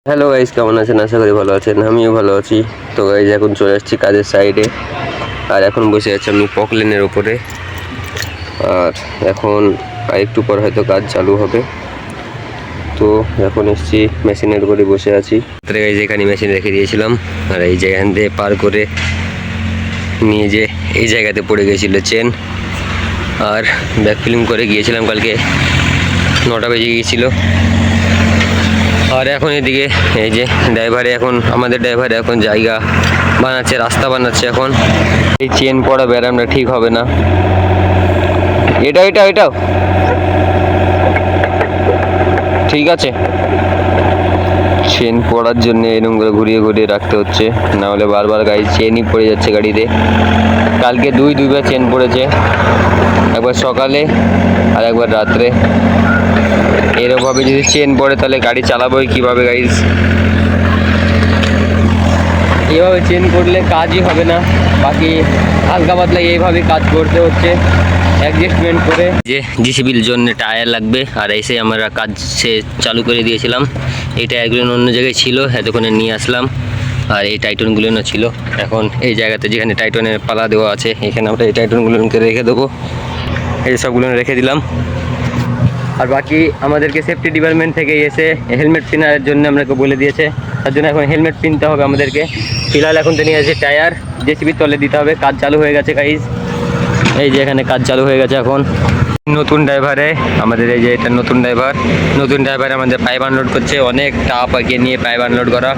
Hello guys, কেমন আছেন? আশা করি ভালো আছেন। আমিও ভালো আছি। তো গাইস, এখন চলে আসছি কাজের সাইডে। আর এখন বসে আছি আমি পকলেনের ওপরে। আর এখন আরেকটু পর হয়তো কাজ চালু হবে। তো এখন এসছি মেশিনের উপরে বসে আছি। গাইস, এখানে মেশিন রেখে দিয়েছিলাম। আর এই যেখান দিয়ে পার করে নিয়ে যে এই জায়গাতে পড়ে গিয়েছিল চেন। আর ব্যাক ফিলিং করে গিয়েছিলাম কালকে, 9টা বেজে গিয়েছিল। আর এখন এদিকে এই যে আমাদের ড্রাইভার এখন জায়গা বানাচ্ছে, রাস্তা বানাচ্ছে। এখন এই চেন পড়া ব্যারামটা ঠিক হবে না। এটাও ঠিক আছে। চেন পড়ার জন্য এরকম করে ঘুরিয়ে ঘুরিয়ে রাখতে হচ্ছে, না হলে বারবার গাড়ি চেনই পড়ে যাচ্ছে গাড়িতে। কালকে দুইবার চেন পড়েছে, একবার সকালে আর একবার রাত্রে। এরকমভাবে যদি চেন পড়ে তাহলে গাড়ি চালাবোই কীভাবে গাইজ? এভাবে চেন করলে কাজই হবে না। বাকি হালকা পাতলা এইভাবে কাজ করতে হচ্ছে অ্যাডজাস্টমেন্ট করে। যে জিসিবির জন্য টায়ার লাগবে, আর এসে আমরা কাজ চালু করে দিয়েছিলাম। এই টায়ারগুলো অন্য জায়গায় ছিল, এতক্ষণে নিয়ে আসলাম। আর এই টাইটনগুলো ছিল এখন এই জায়গাতে, যেখানে টাইটনের পালা দেওয়া আছে, এখানে আমরা এই টাইটনগুলোকে রেখে দেবো। এই সবগুলো রেখে দিলাম। আর বাকি আমাদেরকে সেফটি ডিপার্টমেন্ট থেকে এসে হেলমেট কেনার জন্য আমাকে বলে দিয়েছে, তার জন্য এখন হেলমেট কিনতে হবে আমাদেরকে। ফিলহাল এখন তো নিয়ে আছে টায়ার, জেসিবির তলে দিতে হবে। কাজ চালু হয়ে গেছে গাইজ, এই যে এখানে কাজ চালু হয়ে গেছে। এখন নতুন ড্রাইভারে আমাদের, এই যে এটা নতুন ড্রাইভার আমাদের পাইপ আনলোড করছে। অনেক টাপ আগে নিয়ে পাইপ আনলোড করা,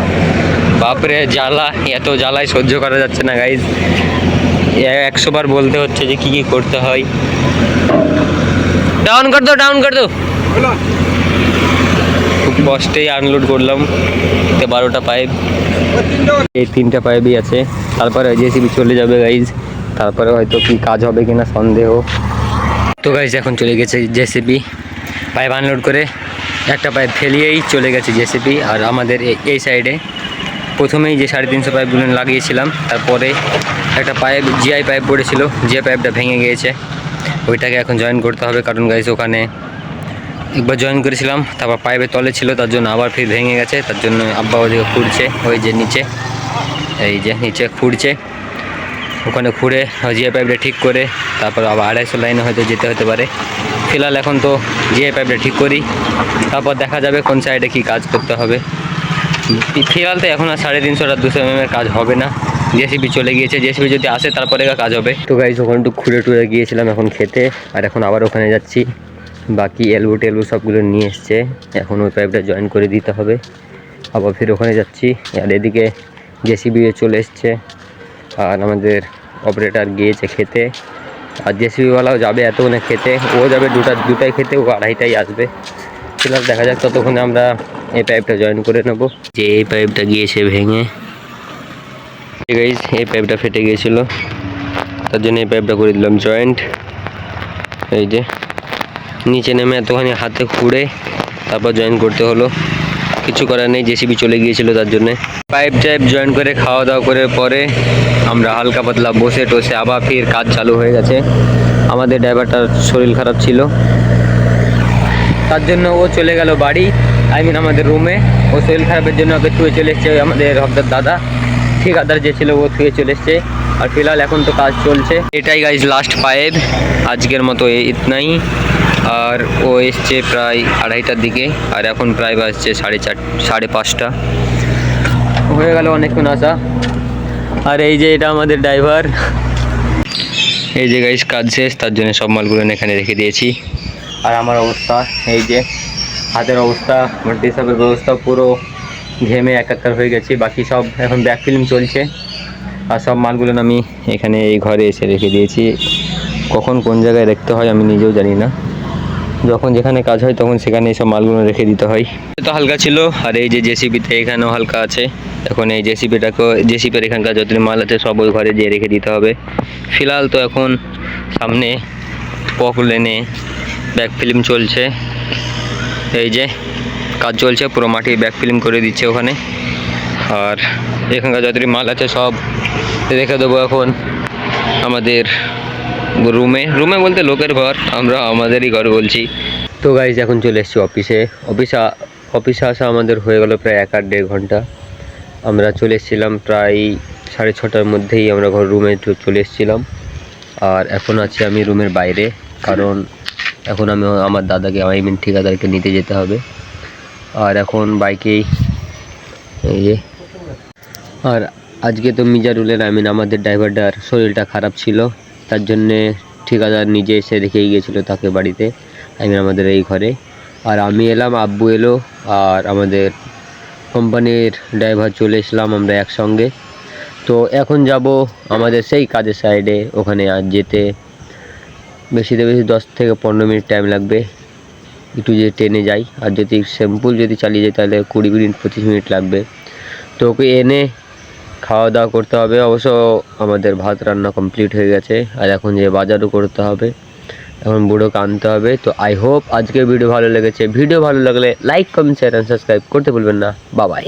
বাপরে জ্বালা, এত জ্বালায় সহ্য করা যাচ্ছে না গাইজ। 100 বার বলতে হচ্ছে যে কি কি করতে হয়। ডাউন কর দো। খুব কষ্টেই আনলোড করলাম। 12টা পাইপ, এই 3টা পাইপই আছে। তারপরে জেসিবি চলে যাবে গাইজ, তারপরে হয়তো কি কাজ হবে কিনা সন্দেহ। তো গাইজ এখন চলে গেছে জেসিবি, পাইপ আনলোড করে একটা পাইপ ফেলিয়েই চলে গেছে জেসিবি। আর আমাদের এই সাইডে প্রথমেই যে 350 পাইপগুলো লাগিয়েছিলাম, তারপরে একটা পাইপ জিআই পাইপ পড়েছিল, যে পাইপটা ভেঙে গিয়েছে, ওইটাকে এখন জয়েন করতে হবে। কারণ গাইজ ওখানে একবার জয়েন করেছিলাম, তারপর পাইপের তলে ছিল, তার জন্য আবার ফির ভেঙে গেছে। তার জন্য আব্বা ওদিকে খুঁড়ছে, ওই যে নিচে, এই যে নিচে খুঁড়ছে। ওখানে খুঁড়ে জিআই পাইপটা ঠিক করে তারপর আবার 250 লাইনে হয়তো যেতে হতে পারে। ফিলহাল এখন তো জিআই পাইপটা ঠিক করি, তারপর দেখা যাবে কোন সাইডে কি কাজ করতে হবে। ফিলহাল তো এখন আর 350 আর 200 mm কাজ হবে না। জেসিবি চলে গিয়েছে, জেসিবি যদি আসে তারপরে কাজ হবে। তো গাইজ ওখানে একটু খুঁড়ে টুড়ে গিয়েছিলাম এখন খেতে, আর এখন আবার ওখানে যাচ্ছি। বাকি এলবো টেলবো সবগুলো নিয়ে এসছে, এখন ওই পাইপটা জয়েন করে দিতে হবে। আবার ফির ওখানে যাচ্ছি। আর এদিকে জেসিবি চলে এসছে, আর আমাদের অপারেটার গিয়েছে খেতে। আর জেসিবিওয়ালাও যাবে এতক্ষণে খেতে, ও যাবে দুটায় খেতে, ও 2:30টায় আসবে। ফিলহাল দেখা যাক, ততক্ষণে আমরা এই পাইপটা জয়েন করে নেব। যে এই পাইপটা গিয়েছে ভেঙে, গাইজ এই পাইপটা ফেটে গিয়েছিল, তার জন্য এই পাইপটা করে দিলাম জয়েন্ট। এই যে নিচে নেমে এতখানি হাতে খুঁড়ে তারপর জয়েন করতে হলো, কিছু করার নেই, জেসিবি চলে গিয়েছিল তার জন্যে। পাইপ জয়েন করে খাওয়া দাওয়া করে পরে আমরা হালকা পাতলা বসে টসে আবার ফির কাজ চালু হয়ে গেছে। আমাদের ড্রাইভারটার শরীর খারাপ ছিল, তার জন্য ও চলে গেল বাড়ি, আমাদের রুমে। ও শরীর খারাপের জন্য ওকে থুয়ে চলে এসছে আমাদের হকদার দাদা, ঠিকাদার যে ছিল ও থুয়ে চলে এসছে। আর ফিলহাল এখন তো কাজ চলছে। এটাই গাইজ লাস্ট পাইপ আজকের মতো, ইতনাই। আর ও এসছে প্রায় 2:30টার দিকে, আর এখন প্রায় বাজছে 4:30 হয়ে গেল অনেকক্ষণ আসা। আর এই যে এটা আমাদের ড্রাইভার। এই যে গাইজ কাজ শেষ, তার জন্য সব মালগুলো এখানে রেখে দিয়েছি। আর আমার অবস্থা এই যে, হাতের অবস্থা, ডিসাবের ব্যবস্থা পুরো ঘেমে একাকার হয়ে গেছি। বাকি সব এখন ব্যাক ফিল্ম চলছে, আর সব মালগুলো আমি এখানে এই ঘরে এসে রেখে দিয়েছি। কখন কোন জায়গায় রাখতে হয় আমি নিজেও জানি না, যখন যেখানে কাজ হয় তখন সেখানে সব মালগুলো রেখে দিতে হয়। তো হালকা ছিল, আর এই যে জেসিবিতে এখানেও হালকা আছে। এখন এই জেসিবির এখানকার যত মাল আছে সব ওই ঘরে যেয়ে রেখে দিতে হবে। ফিলহাল তো এখন সামনে পকলেনে ব্যাক ফিল্ম চলছে, এই যে কাজ চলছে, পুরো মাটি ব্যাক ফিল্ম করে দিচ্ছে ওখানে। আর এখানকার যত মাল আছে সব রেখে দেবো এখন আমাদের রুমে বলতে লোকের ঘর, আমরা আমাদেরই ঘর বলছি। তো গাইজ এখন চলে এসেছি অফিসে অফিসে আসা আমাদের হয়ে গেল প্রায় 1-1.5 ঘন্টা। আমরা চলে এসেছিলাম প্রায় 6:30টার মধ্যেই আমরা রুমে চলে এসেছিলাম। আর এখন আছি আমি রুমের বাইরে, কারণ এখন আমি আমার দাদাকে ঠিকাদারকে নিতে যেতে হবে। আর এখন বাইকেই এই যে, আর আজকে তো মিজারুলের আমাদের ড্রাইভারটার শরীরটা খারাপ ছিল, তার জন্যে ঠিকাদার নিজে এসে রেখেই গিয়েছিলো তাকে বাড়িতে, আমাদের এই ঘরে। আর আমি এলাম, আব্বু এলো, আর আমাদের কোম্পানির ড্রাইভার চলে এসলাম আমরা একসঙ্গে। তো এখন যাব আমাদের সেই কাজের সাইডে, ওখানে আর যেতে বেশিতে বেশি 10 থেকে 15 মিনিট টাইম লাগবে একটু যে ট্রেনে যাই। আর যদি সিম্পল যদি চালিয়ে যাই তাহলে 20 মিনিট 25 মিনিট লাগবে। তো ওকে এনে খাওয়া দাওয়া করতে হবে। অবশ্য আমাদের ভাত রান্না কমপ্লিট হয়ে গেছে, আর এখন যে বাজারও করতে হবে, এখন বুড়োকে আনতে হবে। তো আই হোপ আজকের ভিডিও ভালো লেগেছে। ভিডিও ভালো লাগলে like, comment, share and subscribe করতে ভুলবেন না। Bye bye.